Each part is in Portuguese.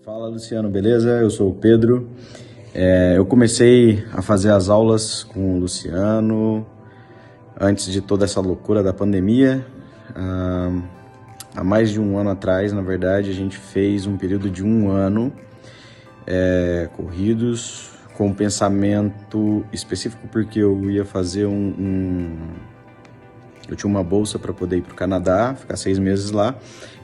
Fala, Luciano, beleza? Eu sou o Pedro. Eu comecei a fazer as aulas com o Luciano antes de toda essa loucura da pandemia. Há mais de um ano atrás, na verdade, a gente fez um período de um ano corridos com um pensamento específico, porque eu ia fazer eu tinha uma bolsa para poder ir para o Canadá, ficar 6 meses lá,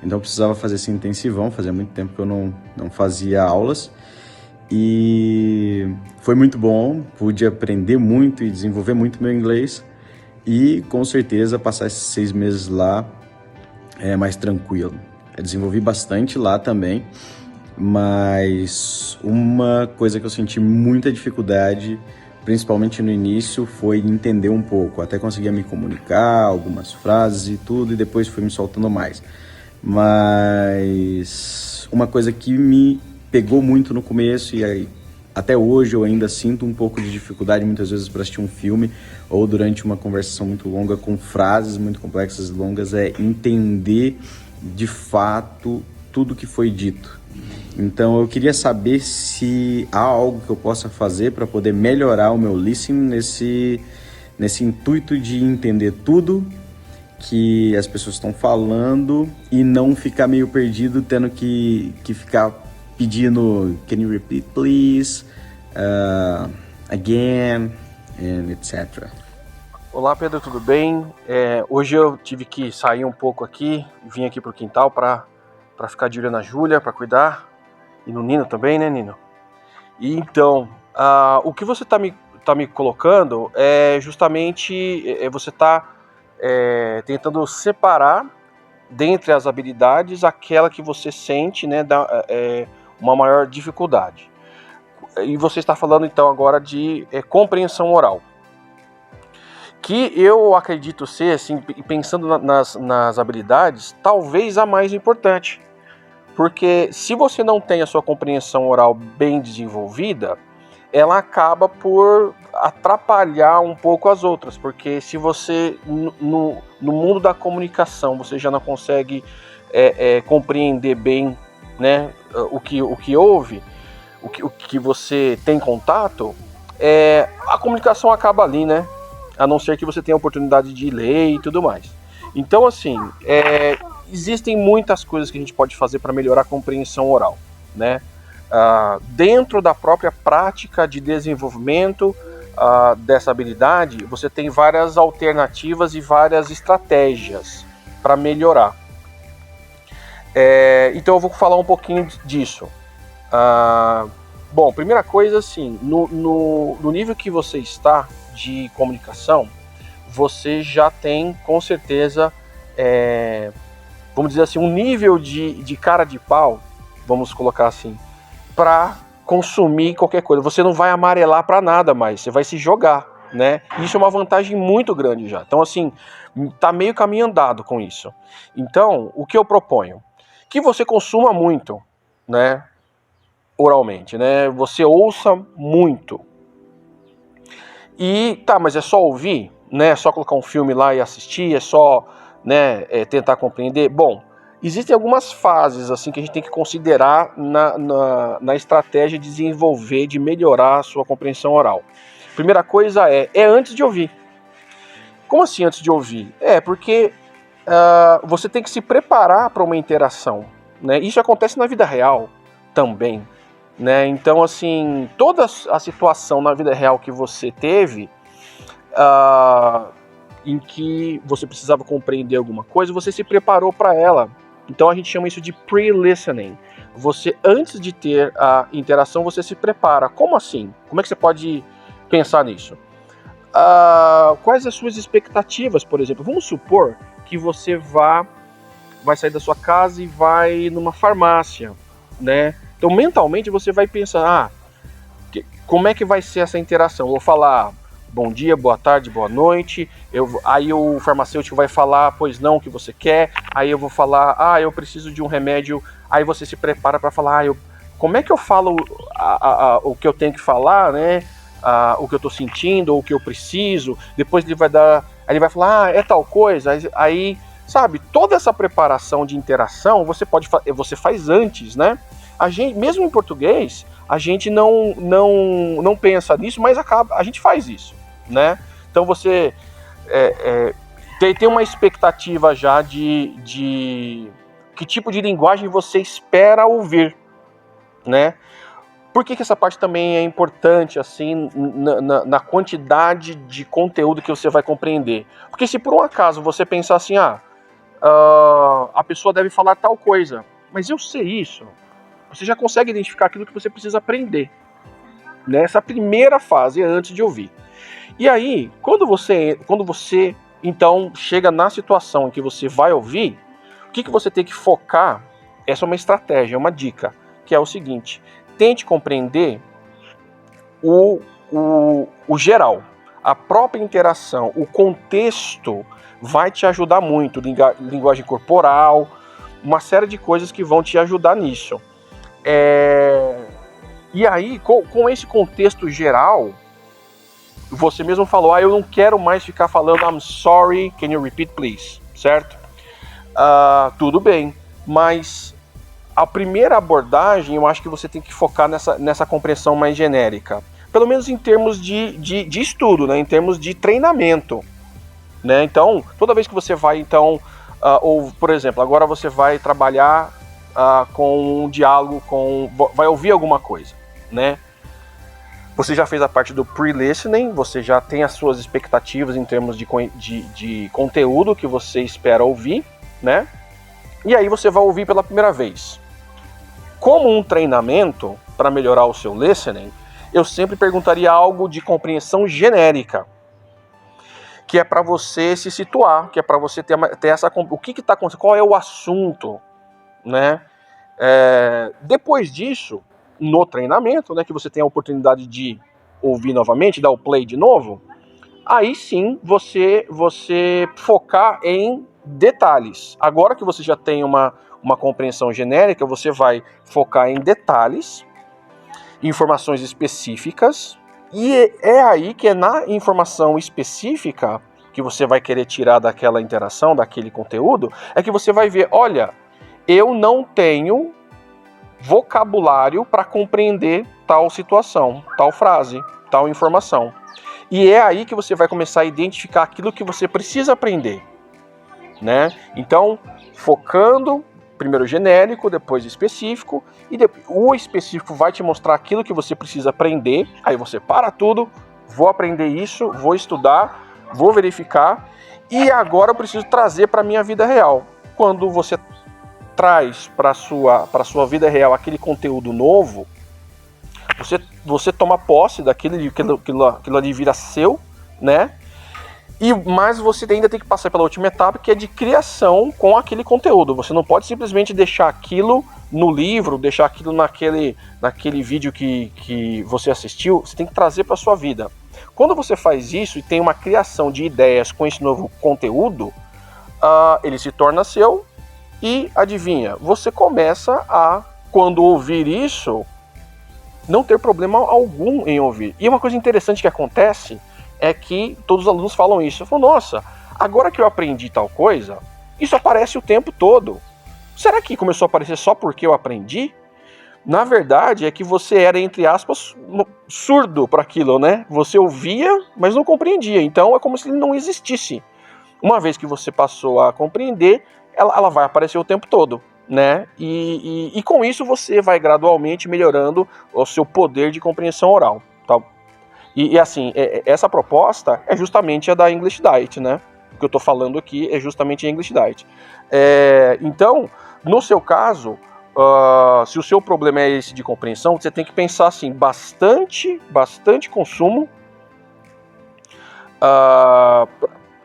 então eu precisava fazer esse intensivão. Fazia muito tempo que eu não fazia aulas e foi muito bom, pude aprender muito e desenvolver muito meu inglês e com certeza passar esses 6 meses lá é mais tranquilo. Eu desenvolvi bastante lá também, mas uma coisa que eu senti muita dificuldade, principalmente no início, foi entender um pouco, até conseguia me comunicar, algumas frases e tudo, e depois fui me soltando mais. Mas uma coisa que me pegou muito no começo, e aí até hoje eu ainda sinto um pouco de dificuldade muitas vezes para assistir um filme ou durante uma conversação muito longa com frases muito complexas e longas, é entender de fato tudo que foi dito. Então eu queria saber se há algo que eu possa fazer para poder melhorar o meu listening nesse intuito de entender tudo que as pessoas estão falando e não ficar meio perdido tendo que ficar pedindo "can you repeat please", again, and etc. Olá, Pedro, tudo bem? Hoje eu tive que sair um pouco aqui, vim aqui pro quintal para ficar de olho na Júlia, para cuidar, e no Nino também, né, Nino? E então, o que você tá me colocando é justamente você tá tentando separar dentre as habilidades aquela que você sente, né, uma maior dificuldade. E você está falando então agora de compreensão oral, que eu acredito ser, assim, pensando nas habilidades, talvez a mais importante. Porque se você não tem a sua compreensão oral bem desenvolvida, ela acaba por atrapalhar um pouco as outras. Porque se você, no mundo da comunicação, você já não consegue compreender bem, né, o que houve, o que você tem contato, a comunicação acaba ali, né? A não ser que você tenha a oportunidade de ler e tudo mais. Então, assim, existem muitas coisas que a gente pode fazer para melhorar a compreensão oral, né? Dentro da própria prática de desenvolvimento dessa habilidade, você tem várias alternativas e várias estratégias para melhorar. Então eu vou falar um pouquinho disso. Bom, primeira coisa, assim, no nível que você está de comunicação, você já tem, com certeza, vamos dizer assim, um nível de cara de pau, vamos colocar assim, para consumir qualquer coisa. Você não vai amarelar para nada mais, você vai se jogar, né? Isso é uma vantagem muito grande já. Então, assim, tá meio caminho andado com isso. Então, o que eu proponho? Que você consuma muito, né? Oralmente, né? Você ouça muito. E tá, mas é só ouvir, né? É só colocar um filme lá e assistir, é só, né, tentar compreender. Bom, existem algumas fases assim que a gente tem que considerar na estratégia de desenvolver, de melhorar a sua compreensão oral. Primeira coisa é antes de ouvir. Como assim antes de ouvir? Porque você tem que se preparar para uma interação, né? Isso acontece na vida real também, né? Então, assim, toda a situação na vida real que você teve, em que você precisava compreender alguma coisa, você se preparou para ela. Então a gente chama isso de pre-listening. Você, antes de ter a interação, você se prepara. Como assim? Como é que você pode pensar nisso? Quais as suas expectativas, por exemplo? Vamos supor que você vai sair da sua casa e vai numa farmácia, né? Então, mentalmente, você vai pensar, como é que vai ser essa interação? Eu vou falar bom dia, boa tarde, boa noite. Aí o farmacêutico vai falar, pois não, o que você quer. Aí eu vou falar, eu preciso de um remédio. Aí você se prepara para falar, como é que eu falo o que eu tenho que falar, né? O que eu estou sentindo, ou o que eu preciso. Depois ele vai falar, é tal coisa. Aí, sabe, toda essa preparação de interação você faz antes, né? a gente, mesmo em português, a gente não pensa nisso, mas a gente faz isso, né? Então você tem uma expectativa já de que tipo de linguagem você espera ouvir, né? Por que essa parte também é importante, assim, na quantidade de conteúdo que você vai compreender? Porque se por um acaso você pensar assim, a pessoa deve falar tal coisa, mas eu sei isso, você já consegue identificar aquilo que você precisa aprender, nessa primeira fase, antes de ouvir. E aí, quando você então chega na situação em que você vai ouvir, o que você tem que focar? Essa é uma estratégia, uma dica, que é o seguinte: tente compreender o geral, a própria interação, o contexto vai te ajudar muito, linguagem corporal, uma série de coisas que vão te ajudar nisso. E aí, com esse contexto geral, você mesmo falou, eu não quero mais ficar falando I'm sorry, can you repeat please, certo? Tudo bem, mas a primeira abordagem, eu acho que você tem que focar nessa compreensão mais genérica. Pelo menos em termos de estudo, né? Em termos de treinamento. Né? Então, toda vez que você vai, então, ou, por exemplo, agora você vai trabalhar com um diálogo, vai ouvir alguma coisa, né? Você já fez a parte do pre-listening, você já tem as suas expectativas em termos de conteúdo que você espera ouvir, né? E aí você vai ouvir pela primeira vez. Como um treinamento para melhorar o seu listening, eu sempre perguntaria algo de compreensão genérica, que é para você se situar, que é para você ter essa... O que está acontecendo? Qual é o assunto? Né? Depois disso, no treinamento, né, que você tem a oportunidade de ouvir novamente, dar o play de novo, aí sim você focar em detalhes. Agora que você já tem uma compreensão genérica, você vai focar em detalhes, informações específicas, e é aí que é na informação específica que você vai querer tirar daquela interação, daquele conteúdo, é que você vai ver, olha, eu não tenho vocabulário para compreender tal situação, tal frase, tal informação. E é aí que você vai começar a identificar aquilo que você precisa aprender, né? Então, focando, primeiro genérico, depois específico, e o específico vai te mostrar aquilo que você precisa aprender, aí você para tudo, vou aprender isso, vou estudar, vou verificar, e agora eu preciso trazer para a minha vida real. Quando você traz para a sua vida real aquele conteúdo novo, você toma posse daquilo, aquilo ali vira seu, né? Mas você ainda tem que passar pela última etapa, que é de criação com aquele conteúdo. Você não pode simplesmente deixar aquilo no livro, deixar aquilo naquele vídeo que você assistiu. Você tem que trazer para a sua vida. Quando você faz isso e tem uma criação de ideias com esse novo conteúdo, ele se torna seu e, adivinha, você começa a, quando ouvir isso, não ter problema algum em ouvir. E uma coisa interessante que acontece é que todos os alunos falam isso. Eu falo, nossa, agora que eu aprendi tal coisa, isso aparece o tempo todo. Será que começou a aparecer só porque eu aprendi? Na verdade, é que você era, entre aspas, surdo para aquilo, né? Você ouvia, mas não compreendia. Então, é como se ele não existisse. Uma vez que você passou a compreender, ela vai aparecer o tempo todo, né? E com isso, você vai gradualmente melhorando o seu poder de compreensão oral, tá? E assim, essa proposta é justamente a da English Diet, né? O que eu estou falando aqui é justamente a English Diet. Então, no seu caso, se o seu problema é esse de compreensão, você tem que pensar assim, bastante consumo,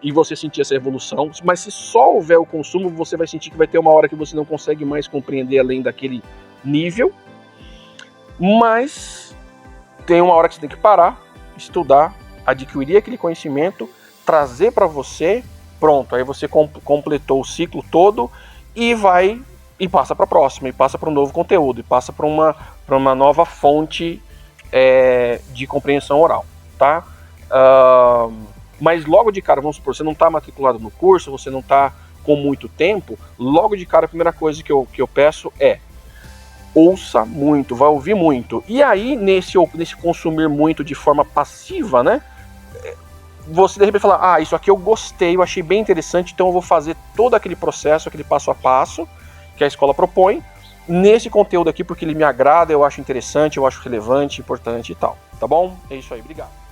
e você sentir essa evolução. Mas se só houver o consumo, você vai sentir que vai ter uma hora que você não consegue mais compreender além daquele nível. Mas tem uma hora que você tem que parar, estudar, adquirir aquele conhecimento, trazer para você, pronto, aí você completou o ciclo todo e passa para a próxima, e passa para um novo conteúdo, e passa para uma nova fonte de compreensão oral, tá? Mas logo de cara, vamos supor, você não está matriculado no curso, você não está com muito tempo, logo de cara a primeira coisa que eu peço é ouça muito, vai ouvir muito. E aí, nesse consumir muito de forma passiva, né? Você de repente fala, isso aqui eu gostei, eu achei bem interessante, então eu vou fazer todo aquele processo, aquele passo a passo que a escola propõe, nesse conteúdo aqui, porque ele me agrada, eu acho interessante, eu acho relevante, importante e tal. Tá bom? É isso aí, obrigado.